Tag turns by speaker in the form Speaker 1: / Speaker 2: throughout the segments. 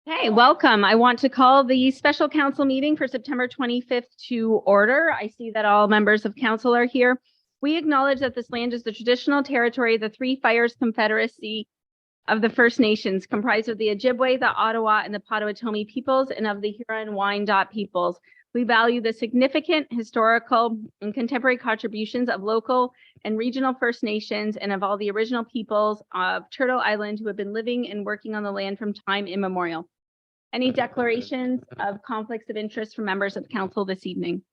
Speaker 1: Hey, welcome. I want to call the special council meeting for September 25th to order. I see that all members of council are here. We acknowledge that this land is the traditional territory of the Three Fires Confederacy of the First Nations, comprised of the Ojibwe, the Ottawa, and the Potawatomi peoples, and of the Huron-Wyandot peoples. We value the significant historical and contemporary contributions of local and regional First Nations and of all the original peoples of Turtle Island who have been living and working on the land from time immemorial. Any declarations of conflicts of interest from members of council this evening?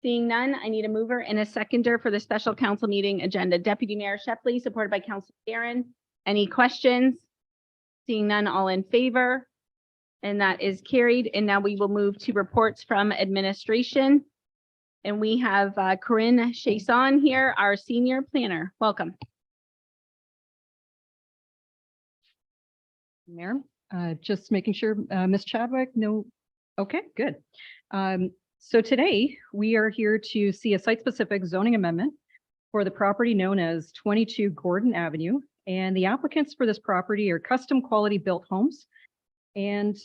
Speaker 1: Seeing none, I need a mover and a seconder for the special council meeting agenda. Deputy Mayor Shepley, supported by Councilor Guerin. Any questions? Seeing none, all in favor? And that is carried. And now we will move to reports from administration. And we have Corinne Chasson here, our senior planner. Welcome.
Speaker 2: Mayor, just making sure, Ms. Chadwick, no, okay, good. So today we are here to see a site-specific zoning amendment for the property known as 22 Gordon Avenue. And the applicants for this property are custom quality built homes. And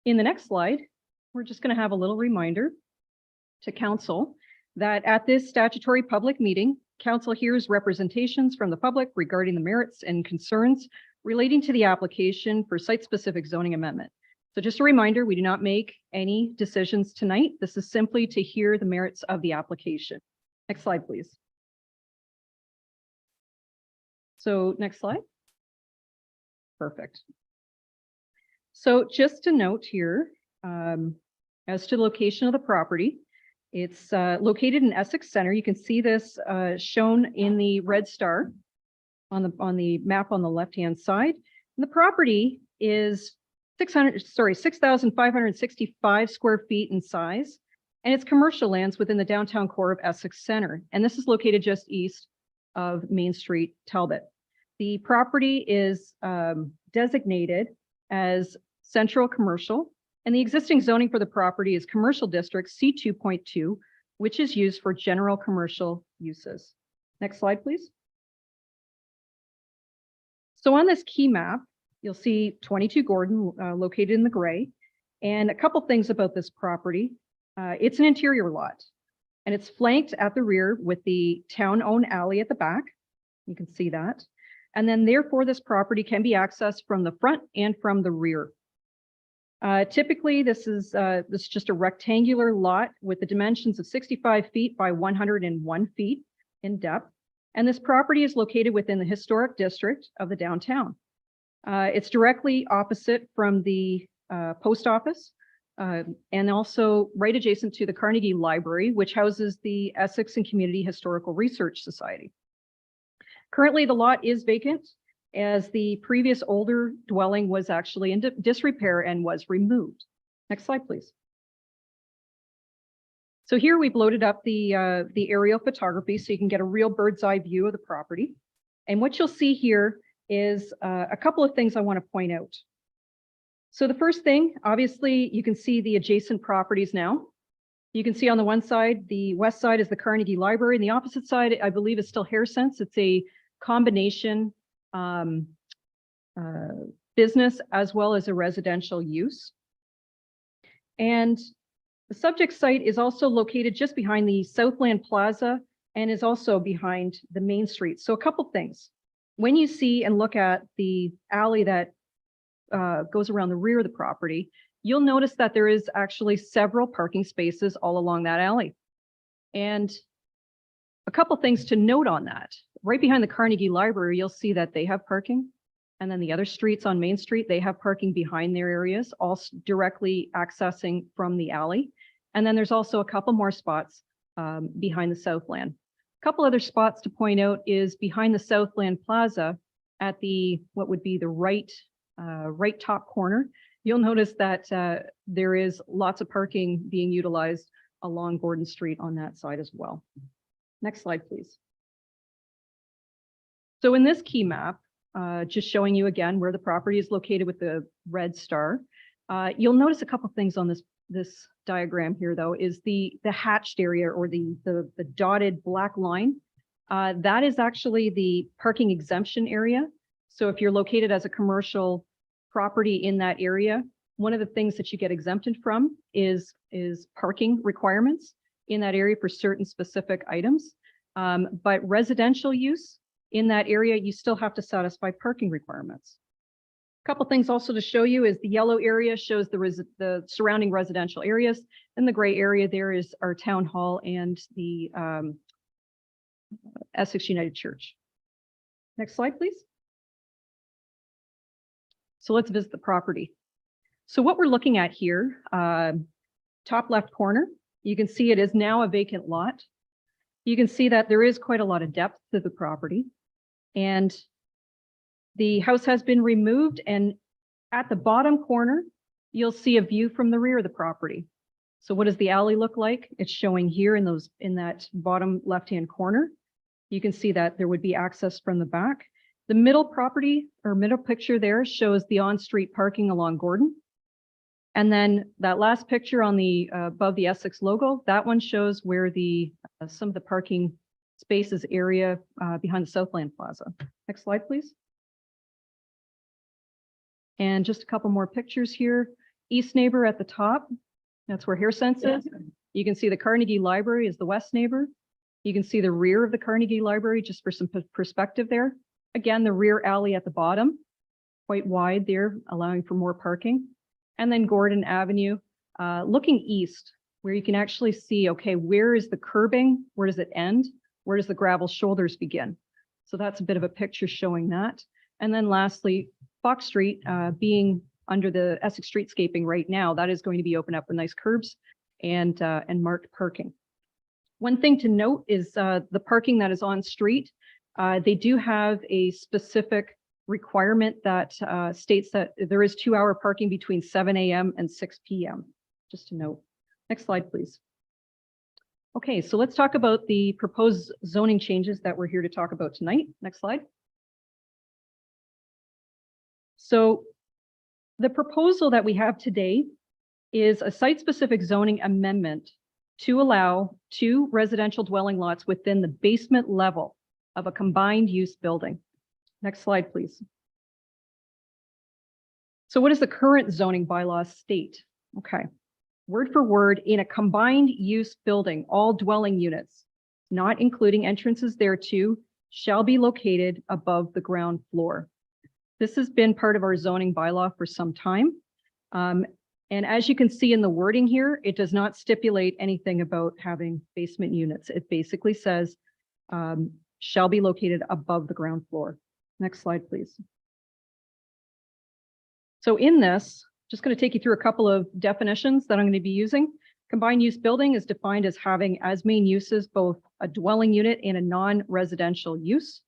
Speaker 2: in the next slide, we're just going to have a little reminder to council that at this statutory public meeting, council hears representations from the public regarding the merits and concerns relating to the application for site-specific zoning amendment. So just a reminder, we do not make any decisions tonight. This is simply to hear the merits of the application. Next slide, please. So next slide. Perfect. So just to note here, as to the location of the property, it's located in Essex Center. You can see this shown in the red star on the map on the left-hand side. And the property is 6,565 square feet in size, and it's commercial lands within the downtown core of Essex Center. And this is located just east of Main Street, Talbot. The property is designated as central commercial, and the existing zoning for the property is commercial district C2.2, which is used for general commercial uses. Next slide, please. So on this key map, you'll see 22 Gordon located in the gray. And a couple things about this property. It's an interior lot, and it's flanked at the rear with the town-owned alley at the back. You can see that. And then therefore, this property can be accessed from the front and from the rear. Typically, this is just a rectangular lot with the dimensions of 65 feet by 101 feet in depth. And this property is located within the historic district of the downtown. It's directly opposite from the post office and also right adjacent to the Carnegie Library, which houses the Essex and Community Historical Research Society. Currently, the lot is vacant as the previous older dwelling was actually in disrepair and was removed. Next slide, please. So here we've loaded up the aerial photography so you can get a real bird's eye view of the property. And what you'll see here is a couple of things I want to point out. So the first thing, obviously, you can see the adjacent properties now. You can see on the one side, the west side is the Carnegie Library, and the opposite side, I believe, is still HairSense. It's a combination business as well as a residential use. And the subject site is also located just behind the Southland Plaza and is also behind the Main Street. So a couple things. When you see and look at the alley that goes around the rear of the property, you'll notice that there is actually several parking spaces all along that alley. And a couple things to note on that. Right behind the Carnegie Library, you'll see that they have parking. And then the other streets on Main Street, they have parking behind their areas, all directly accessing from the alley. And then there's also a couple more spots behind the Southland. A couple other spots to point out is behind the Southland Plaza at the, what would be the right top corner. You'll notice that there is lots of parking being utilized along Gordon Street on that side as well. Next slide, please. So in this key map, just showing you again where the property is located with the red star, you'll notice a couple things on this diagram here, though, is the hatched area or the dotted black line. That is actually the parking exemption area. So if you're located as a commercial property in that area, one of the things that you get exempted from is parking requirements in that area for certain specific items. But residential use in that area, you still have to satisfy parking requirements. A couple things also to show you is the yellow area shows the surrounding residential areas, and the gray area there is our town hall and the Essex United Church. Next slide, please. So let's visit the property. So what we're looking at here, top left corner, you can see it is now a vacant lot. You can see that there is quite a lot of depth to the property, and the house has been removed, and at the bottom corner, you'll see a view from the rear of the property. So what does the alley look like? It's showing here in that bottom left-hand corner. You can see that there would be access from the back. The middle property or middle picture there shows the on-street parking along Gordon. And then that last picture on the above the Essex logo, that one shows where the some of the parking spaces area behind the Southland Plaza. Next slide, please. And just a couple more pictures here. East neighbor at the top, that's where HairSense is. You can see the Carnegie Library is the west neighbor. You can see the rear of the Carnegie Library, just for some perspective there. Again, the rear alley at the bottom, quite wide there, allowing for more parking. And then Gordon Avenue, looking east, where you can actually see, okay, where is the curbing? Where does it end? Where does the gravel shoulders begin? So that's a bit of a picture showing that. And then lastly, Fox Street, being under the Essex Streetscaping right now, that is going to be opened up with nice curbs and marked parking. One thing to note is the parking that is on street. They do have a specific requirement that states that there is 2-hour parking between 7 a.m. and 6 p.m. Just to note. Next slide, please. Okay, so let's talk about the proposed zoning changes that we're here to talk about tonight. Next slide. So the proposal that we have today is a site-specific zoning amendment to allow 2 residential dwelling lots within the basement level of a combined use building. Next slide, please. So what does the current zoning bylaw state? Okay, word for word, in a combined use building, all dwelling units, not including entrances thereto, shall be located above the ground floor. This has been part of our zoning bylaw for some time. And as you can see in the wording here, it does not stipulate anything about having basement units. It basically says shall be located above the ground floor. Next slide, please. So in this, just going to take you through a couple of definitions that I'm going to be using. Combined use building is defined as having as main uses both a dwelling unit and a non-residential use.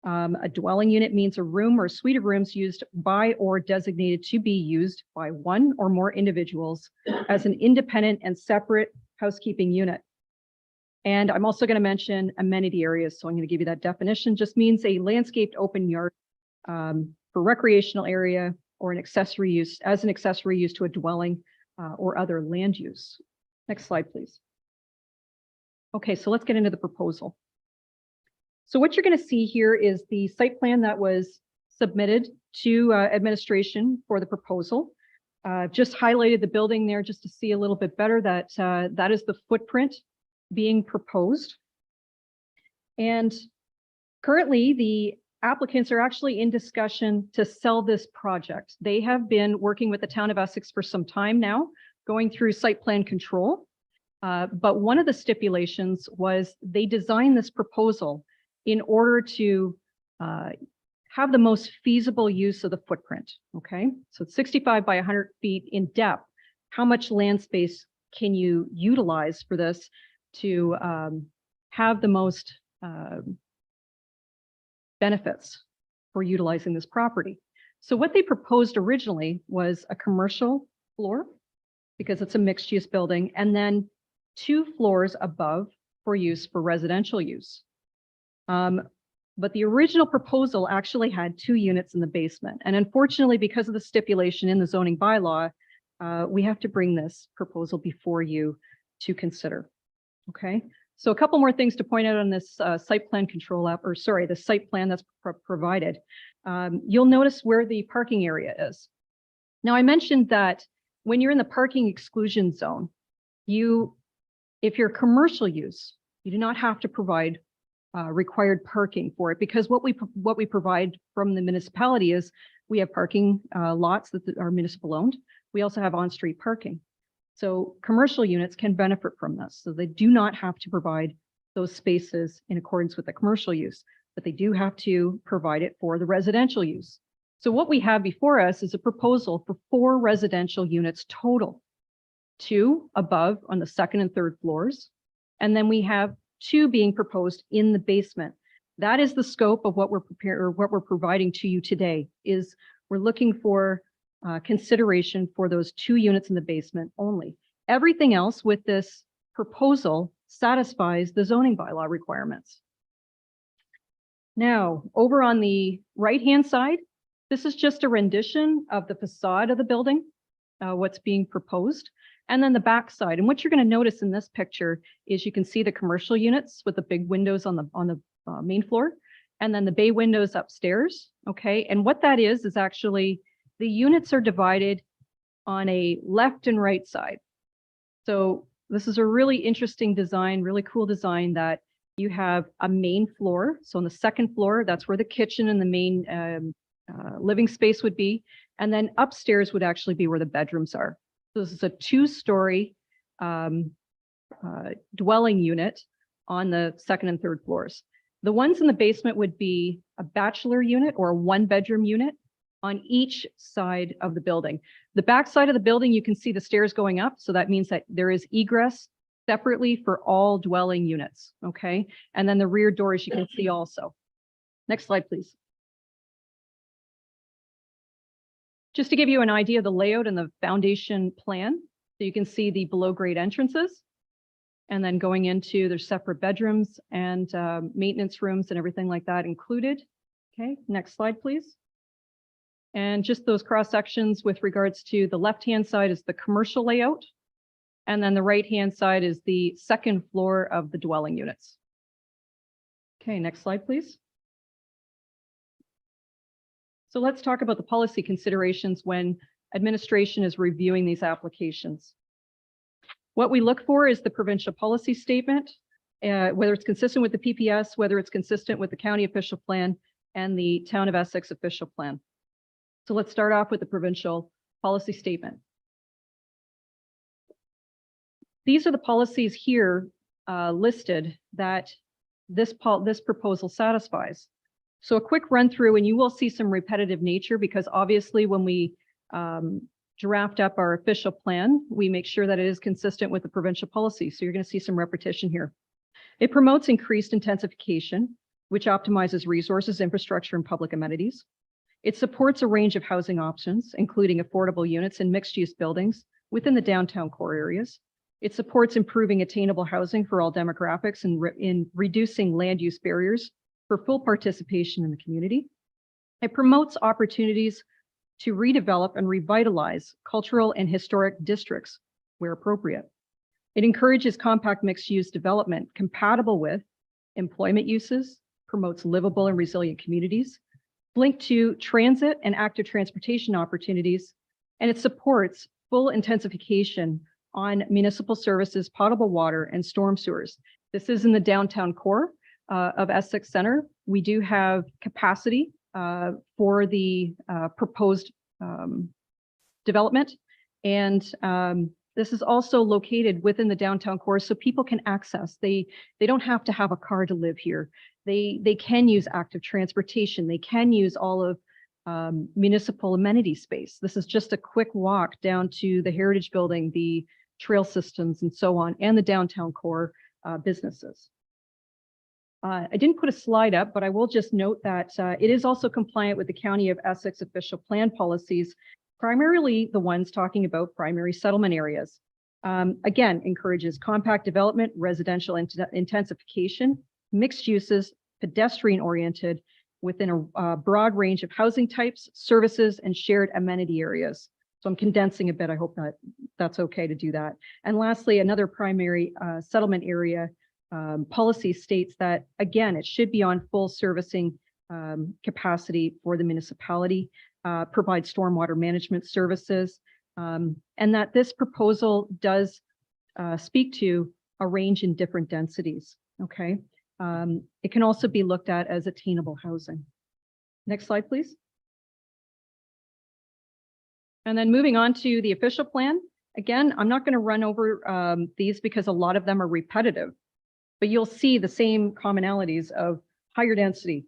Speaker 2: A dwelling unit means a room or a suite of rooms used by or designated to be used by one or more individuals as an independent and separate housekeeping unit. And I'm also going to mention amenity areas. So I'm going to give you that definition. Just means a landscaped open yard for recreational area or an accessory use as an accessory use to a dwelling or other land use. Next slide, please. Okay, so let's get into the proposal. So what you're going to see here is the site plan that was submitted to administration for the proposal. Just highlighted the building there just to see a little bit better that that is the footprint being proposed. And currently the applicants are actually in discussion to sell this project. They have been working with the town of Essex for some time now, going through site plan control. But one of the stipulations was they designed this proposal in order to have the most feasible use of the footprint, okay? So it's 65 by 100 feet in depth. How much land space can you utilize for this to have the most benefits for utilizing this property? So what they proposed originally was a commercial floor, because it's a mixed use building, and then 2 floors above for use for residential use. But the original proposal actually had 2 units in the basement. And unfortunately, because of the stipulation in the zoning bylaw, we have to bring this proposal before you to consider. Okay, so a couple more things to point out on this site plan control app, or sorry, the site plan that's provided. You'll notice where the parking area is. Now, I mentioned that when you're in the parking exclusion zone, if you're commercial use, you do not have to provide required parking for it, because what we provide from the municipality is we have parking lots that are municipal owned. We also have on-street parking. So commercial units can benefit from this. So they do not have to provide those spaces in accordance with the commercial use, but they do have to provide it for the residential use. So what we have before us is a proposal for 4 residential units total, 2 above on the 2nd and 3rd floors. And then we have 2 being proposed in the basement. That is the scope of what we're providing to you today. Is we're looking for consideration for those 2 units in the basement only. Everything else with this proposal satisfies the zoning bylaw requirements. Now, over on the right-hand side, this is just a rendition of the facade of the building, what's being proposed, and then the back side. And what you're going to notice in this picture is you can see the commercial units with the big windows on the main floor, and then the bay windows upstairs. Okay, and what that is actually the units are divided on a left and right side. So this is a really interesting design, really cool design, that you have a main floor. So on the 2nd floor, that's where the kitchen and the main living space would be. And then upstairs would actually be where the bedrooms are. So this is a 2-story dwelling unit on the 2nd and 3rd floors. The ones in the basement would be a bachelor unit or a 1-bedroom unit on each side of the building. The back side of the building, you can see the stairs going up. So that means that there is egress separately for all dwelling units. Okay. And then the rear doors you can see also. Next slide, please. Just to give you an idea of the layout and the foundation plan. So you can see the below grade entrances, and then going into their separate bedrooms and maintenance rooms and everything like that included. Okay, next slide, please. And just those cross sections with regards to the left-hand side is the commercial layout. And then the right-hand side is the 2nd floor of the dwelling units. Okay, next slide, please. So let's talk about the policy considerations when administration is reviewing these applications. What we look for is the provincial policy statement, whether it's consistent with the PPS, whether it's consistent with the county official plan and the Town of Essex official plan. So let's start off with the provincial policy statement. These are the policies here listed that this proposal satisfies. So a quick run through, and you will see some repetitive nature, because obviously when we draft up our official plan, we make sure that it is consistent with the provincial policy. So you're going to see some repetition here. It promotes increased intensification, which optimizes resources, infrastructure, and public amenities. It supports a range of housing options, including affordable units and mixed-use buildings within the downtown core areas. It supports improving attainable housing for all demographics and in reducing land use barriers for full participation in the community. It promotes opportunities to redevelop and revitalize cultural and historic districts where appropriate. It encourages compact mixed-use development compatible with employment uses, promotes livable and resilient communities, linked to transit and active transportation opportunities, and it supports full intensification on municipal services, potable water, and storm sewers. This is in the downtown core of Essex Center. We do have capacity for the proposed development, and this is also located within the downtown core, so people can access. They don't have to have a car to live here. They can use active transportation. They can use all of municipal amenity space. This is just a quick walk down to the Heritage Building, the trail systems, and so on, and the downtown core businesses. I didn't put a slide up, but I will just note that it is also compliant with the County of Essex official plan policies, primarily the ones talking about primary settlement areas. Again, encourages compact development, residential intensification, mixed uses, pedestrian oriented, within a broad range of housing types, services, and shared amenity areas. So I'm condensing a bit. I hope that that's okay to do that. And lastly, another primary settlement area policy states that, again, it should be on full servicing capacity for the municipality. provide stormwater management services, and that this proposal does speak to a range in different densities, okay? It can also be looked at as attainable housing. Next slide, please. And then moving on to the official plan. Again, I'm not going to run over these because a lot of them are repetitive, but you'll see the same commonalities of higher density,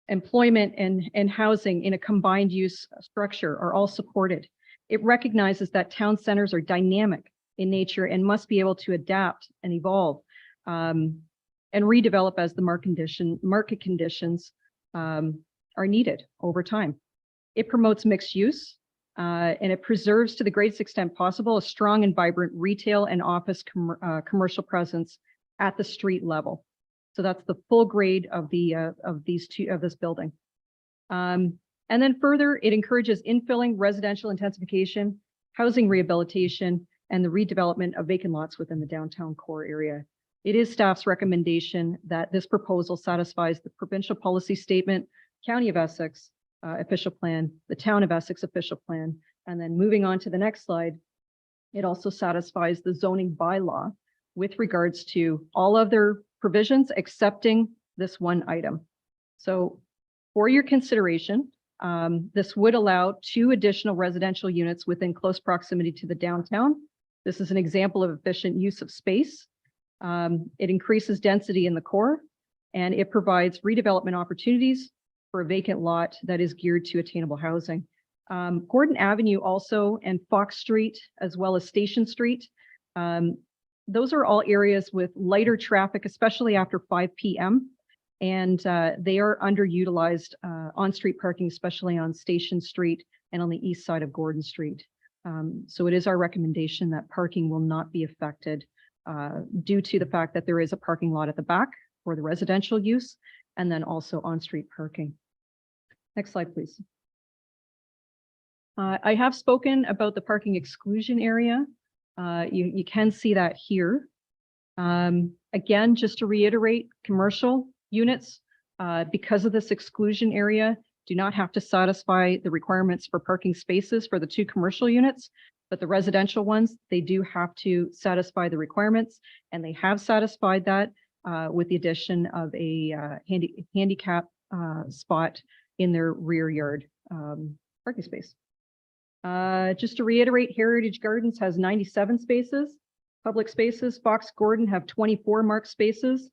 Speaker 2: employment and housing in a combined use structure are all supported. It recognizes that town centers are dynamic in nature and must be able to adapt and evolve and redevelop as the market conditions are needed over time. It promotes mixed use and it preserves to the greatest extent possible a strong and vibrant retail and office commercial presence at the street level. So that's the full grade of this building. And then further, it encourages infilling, residential intensification, housing rehabilitation, and the redevelopment of vacant lots within the downtown core area. It is staff's recommendation that this proposal satisfies the provincial policy statement, County of Essex official plan, the Town of Essex official plan, and then moving on to the next slide, it also satisfies the zoning bylaw with regards to all other provisions excepting this one item. So for your consideration, this would allow 2 additional residential units within close proximity to the downtown. This is an example of efficient use of space. It increases density in the core, and it provides redevelopment opportunities for a vacant lot that is geared to attainable housing. Gordon Avenue also, and Fox Street, as well as Station Street, those are all areas with lighter traffic, especially after 5 p.m. And they are underutilized on-street parking, especially on Station Street and on the east side of Gordon Street. So it is our recommendation that parking will not be affected due to the fact that there is a parking lot at the back for the residential use, and then also on-street parking. Next slide, please. I have spoken about the parking exclusion area. You can see that here. Again, just to reiterate, commercial units, because of this exclusion area, do not have to satisfy the requirements for parking spaces for the 2 commercial units, but the residential ones, they do have to satisfy the requirements, and they have satisfied that with the addition of a handicap spot in their rear yard parking space. Just to reiterate, Heritage Gardens has 97 spaces, public spaces. Fox Gordon have 24 marked spaces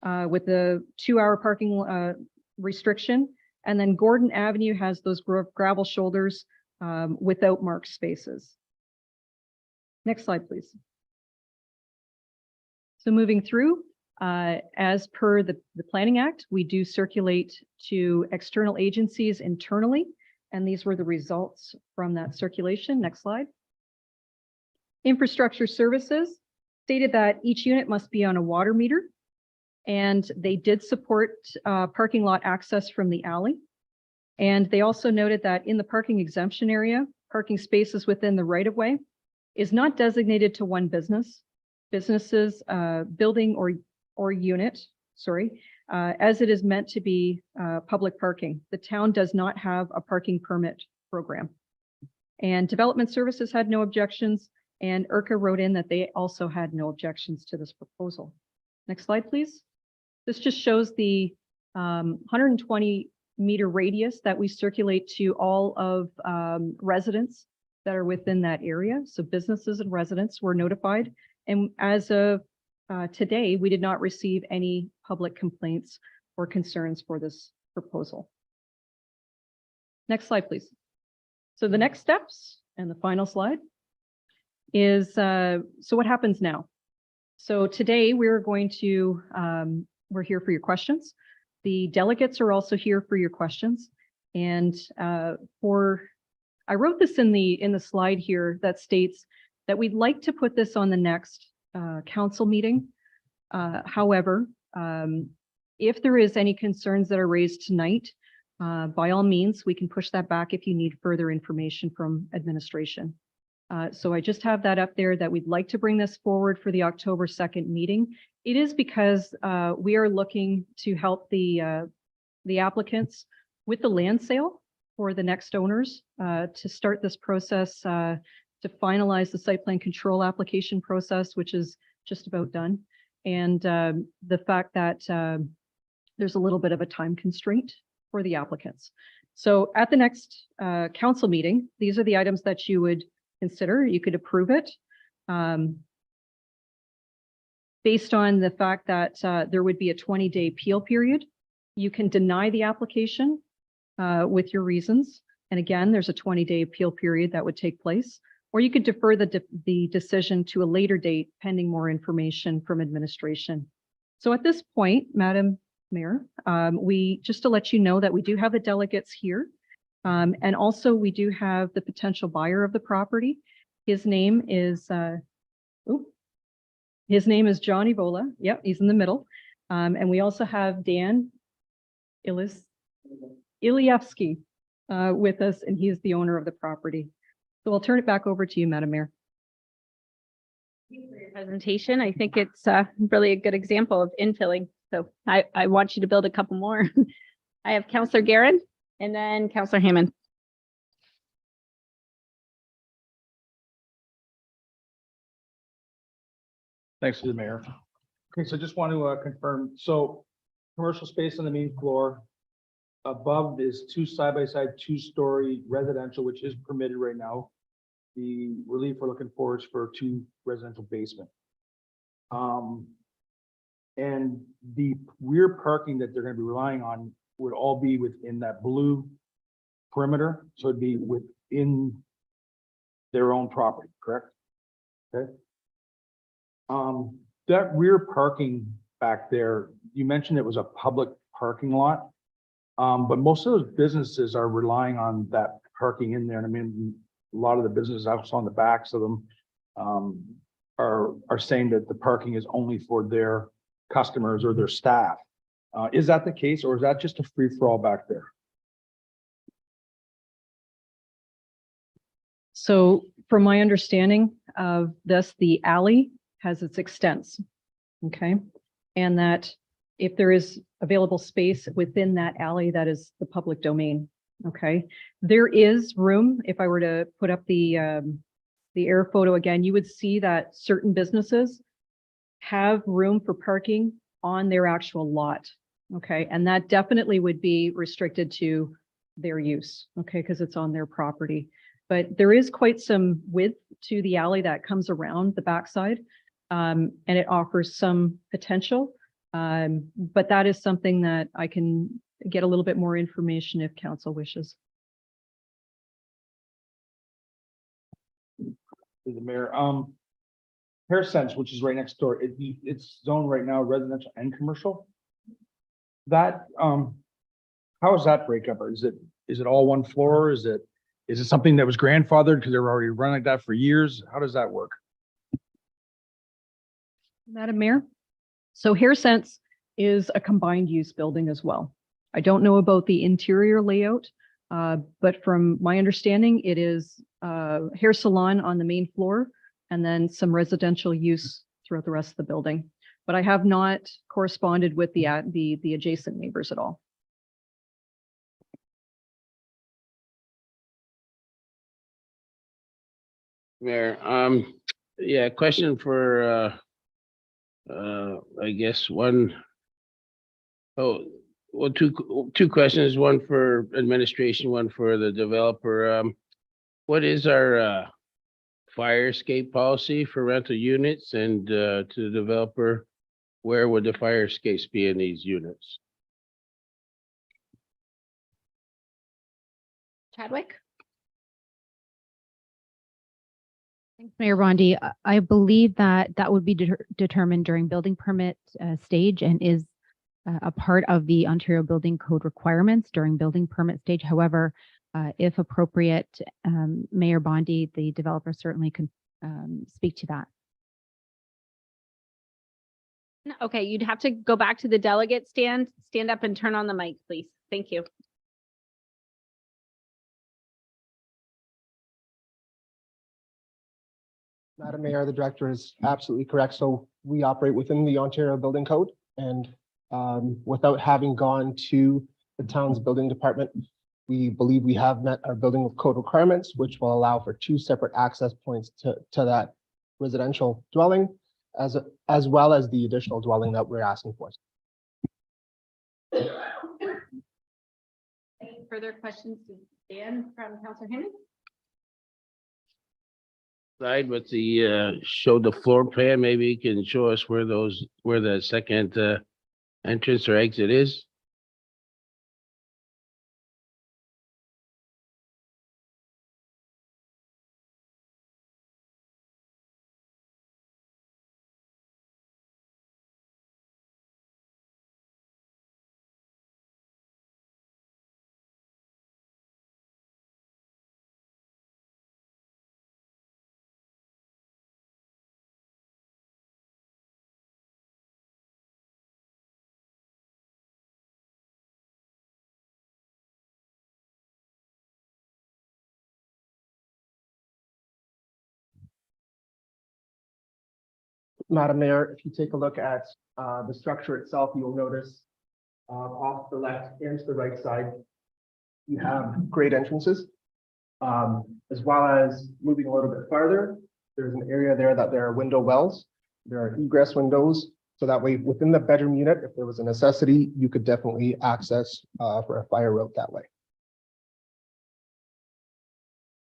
Speaker 2: with a 2-hour parking restriction. And then Gordon Avenue has those gravel shoulders without marked spaces. Next slide, please. So moving through, as per the Planning Act, we do circulate to external agencies internally, and these were the results from that circulation. Next slide. Infrastructure Services stated that each unit must be on a water meter, and they did support parking lot access from the alley. And they also noted that in the parking exemption area, parking spaces within the right-of-way is not designated to one business. Businesses, building or unit, as it is meant to be public parking. The town does not have a parking permit program. And Development Services had no objections, and IRCA wrote in that they also had no objections to this proposal. Next slide, please. This just shows the 120-meter radius that we circulate to all of residents that are within that area. So businesses and residents were notified. And as of today, we did not receive any public complaints or concerns for this proposal. Next slide, please. So the next steps and the final slide is, so what happens now? So today we're going to, we're here for your questions. The delegates are also here for your questions. And I wrote this in the slide here that states that we'd like to put this on the next council meeting. However, if there is any concerns that are raised tonight, by all means, we can push that back if you need further information from administration. So I just have that up there that we'd like to bring this forward for the October 2nd meeting. It is because we are looking to help the applicants with the land sale for the next owners to start this process, to finalize the site plan control application process, which is just about done. And the fact that there's a little bit of a time constraint for the applicants. So at the next council meeting, these are the items that you would consider. You could approve it. Based on the fact that there would be a 20-day appeal period, you can deny the application with your reasons. And again, there's a 20-day appeal period that would take place, or you could defer the decision to a later date pending more information from administration. So at this point, Madam Mayor, just to let you know that we do have the delegates here. And also we do have the potential buyer of the property. His name is, John Evola. Yep, he's in the middle. And we also have Dan Ilievsky with us, and he's the owner of the property. So I'll turn it back over to you, Madam Mayor.
Speaker 1: Thank you for your presentation. I think it's really a good example of infilling. So I want you to build a couple more. I have Councillor Guerin and then Councillor Hammond.
Speaker 3: Thanks to the mayor. Okay, so just want to confirm. So commercial space on the main floor. Above is two side-by-side, two-story residential, which is permitted right now. The relief we're looking for is for 2 residential basement. And the rear parking that they're going to be relying on would all be within that blue perimeter. So it'd be within their own property, correct? Okay. That rear parking back there, you mentioned it was a public parking lot. But most of those businesses are relying on that parking in there. And I mean, a lot of the businesses also on the backs of them are saying that the parking is only for their customers or their staff. Is that the case, or is that just a free for all back there?
Speaker 2: So from my understanding of this, the alley has its extents, okay? And that if there is available space within that alley, that is the public domain, okay? There is room, if I were to put up the air photo again, you would see that certain businesses have room for parking on their actual lot, okay? And that definitely would be restricted to their use, okay? Because it's on their property. But there is quite some width to the alley that comes around the backside, and it offers some potential. But that is something that I can get a little bit more information if council wishes.
Speaker 3: To the mayor, Hair Sense, which is right next door, it's zoned right now residential and commercial. That how is that breakup? Is it all one floor? Is it something that was grandfathered because they were already running like that for years? How does that work?
Speaker 2: Madam Mayor, so Hair Sense is a combined use building as well. I don't know about the interior layout, but from my understanding, it is a hair salon on the main floor and then some residential use throughout the rest of the building. But I have not corresponded with the adjacent neighbors at all.
Speaker 4: Mayor, yeah, question for I guess two questions, one for administration, one for the developer. What is our fire escape policy for rental units, and to the developer, where would the fire escapes be in these units?
Speaker 1: Chadwick?
Speaker 5: Thanks, Mayor Bondi. I believe that would be determined during building permit stage and is a part of the Ontario Building Code requirements during building permit stage. However, if appropriate, Mayor Bondi, the developer, certainly can speak to that.
Speaker 1: Okay, you'd have to go back to the delegate stand up and turn on the mic, please. Thank you.
Speaker 6: Madam Mayor, the director is absolutely correct. So we operate within the Ontario Building Code, and without having gone to the town's building department, we believe we have met our building code requirements, which will allow for 2 separate access points to that residential dwelling, as well as the additional dwelling that we're asking for.
Speaker 1: Any further questions to Dan from Councillor Hammond?
Speaker 4: Slide with the, show the floor plan, maybe you can show us where the second, entrance or exit is.
Speaker 6: Madam Mayor, if you take a look at the structure itself, you'll notice off the left and to the right side, you have great entrances. As well as moving a little bit farther, there's an area there that there are window wells. There are egress windows. So that way, within the bedroom unit, if there was a necessity, you could definitely access for a fire route that way.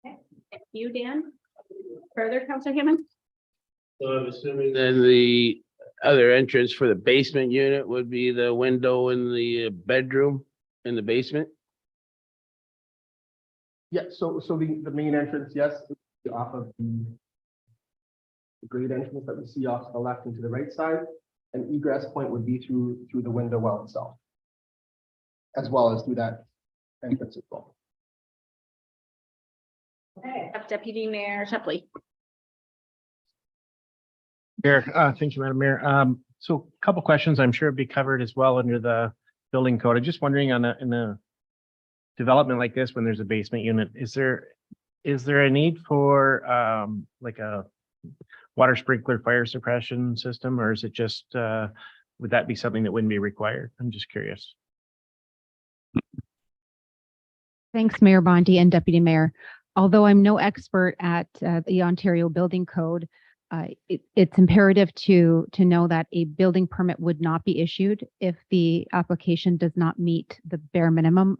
Speaker 1: Thank you, Dan. Further, Councillor Hammond?
Speaker 4: So I'm assuming then the other entrance for the basement unit would be the window in the bedroom in the basement?
Speaker 6: Yeah, so the main entrance, yes, off of the great entrance that we see off to the left and to the right side. An egress point would be through the window well itself, as well as through that entrance as well.
Speaker 1: Okay, Deputy Mayor Shepley.
Speaker 7: Thank you, Madam Mayor. So a couple questions, I'm sure it'd be covered as well under the building code. I'm just wondering in a development like this, when there's a basement unit, is there a need for like a water sprinkler fire suppression system, or is it just would that be something that wouldn't be required? I'm just curious.
Speaker 5: Thanks, Mayor Bondi and Deputy Mayor. Although I'm no expert at the Ontario Building Code, it's imperative to know that a building permit would not be issued if the application does not meet the bare minimum.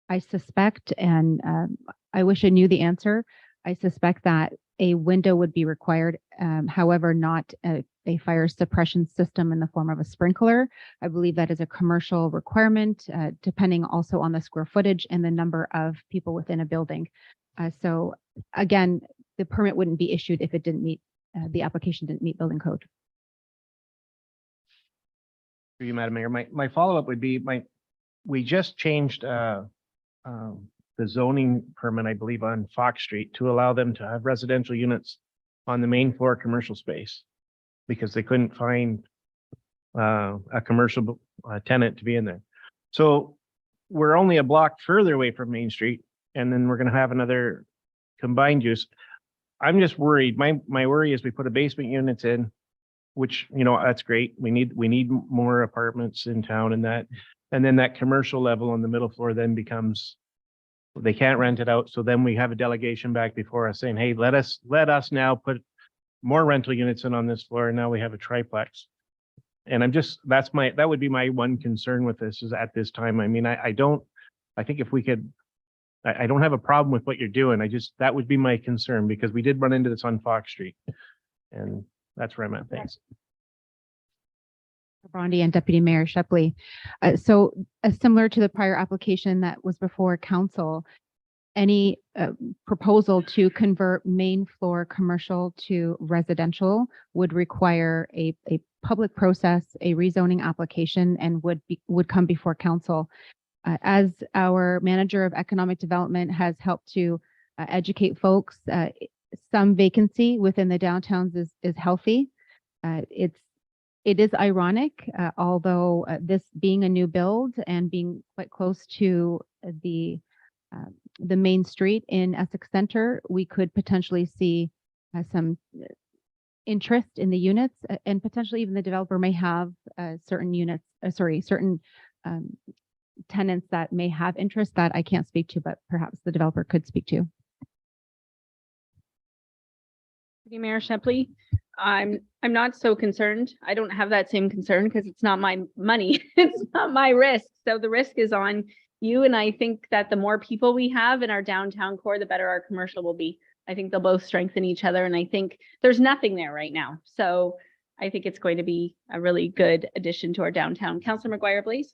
Speaker 5: I suspect, and I wish I knew the answer, I suspect that a window would be required, however, not a fire suppression system in the form of a sprinkler. I believe that is a commercial requirement, depending also on the square footage and the number of people within a building. So again, the permit wouldn't be issued if it didn't meet, the application didn't meet building code.
Speaker 7: For you, Madam Mayor, my follow-up would be we just changed the zoning permit, I believe, on Fox Street to allow them to have residential units on the main floor commercial space because they couldn't find a commercial tenant to be in there. So we're only a block further away from Main Street, and then we're going to have another combined use. I'm just worried. My worry is we put a basement units in, which, you know, that's great. We need more apartments in town and that, and then that commercial level on the middle floor then becomes, they can't rent it out. So then we have a delegation back before us saying, hey, let us now put more rental units in on this floor. And now we have a triplex. And I'm just, that would be my one concern with this is at this time. I mean, I think if we could, I don't have a problem with what you're doing. That would be my concern because we did run into this on Fox Street and that's where I'm at. Thanks.
Speaker 5: Bondi and Deputy Mayor Shepley. So similar to the prior application that was before council, any proposal to convert main floor commercial to residential would require a public process, a rezoning application, and would come before council. As our manager of economic development has helped to educate folks, some vacancy within the downtowns is healthy. It is ironic, although this being a new build and being quite close to the main street in Essex Center, we could potentially see some interest in the units, and potentially even the developer may have certain tenants that may have interest that I can't speak to, but perhaps the developer could speak to.
Speaker 1: Deputy Mayor Shepley, I'm not so concerned. I don't have that same concern because it's not my money. It's not my risk. So the risk is on you. And I think that the more people we have in our downtown core, the better our commercial will be. I think they'll both strengthen each other. And I think there's nothing there right now. So I think it's going to be a really good addition to our downtown. Councilor McGuire, please.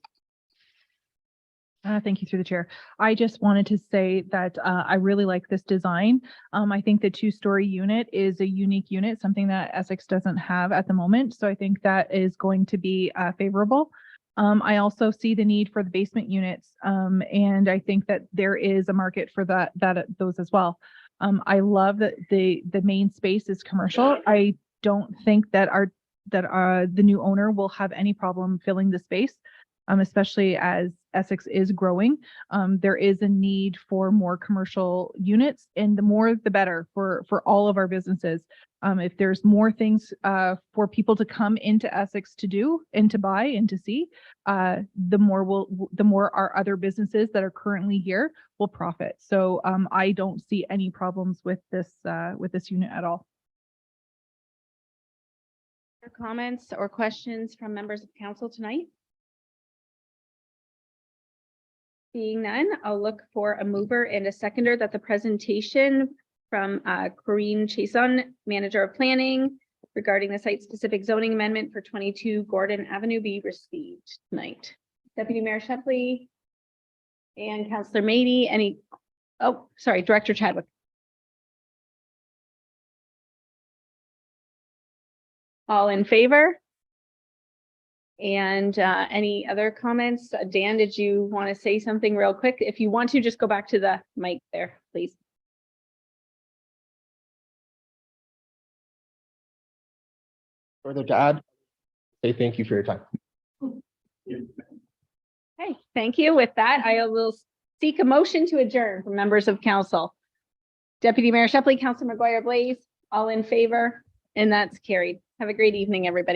Speaker 8: Thank you through the chair. I just wanted to say that I really like this design. I think the two-story unit is a unique unit, something that Essex doesn't have at the moment. So I think that is going to be favorable. I also see the need for the basement units, and I think that there is a market for those as well. I love that the main space is commercial. I don't think that the new owner will have any problem filling the space. Especially as Essex is growing. There is a need for more commercial units, and the more the better for all of our businesses. If there's more things for people to come into Essex to do and to buy and to see, the more our other businesses that are currently here will profit. So I don't see any problems with this unit at all.
Speaker 1: Comments or questions from members of council tonight? Seeing none, I'll look for a mover and a seconder that the presentation from Corinne Chason, Manager of Planning, regarding the site-specific zoning amendment for 22 Gordon Avenue be received tonight. Deputy Mayor Shepley and Councillor Mady, Director Chadwick. All in favor? And any other comments? Dan, did you want to say something real quick? If you want to, just go back to the mic there, please.
Speaker 6: Further to add, say thank you for your time.
Speaker 1: Okay, thank you. With that, I will seek a motion to adjourn from members of council. Deputy Mayor Shepley, Councilor McGuire Blaze, all in favor, and that's carried. Have a great evening, everybody.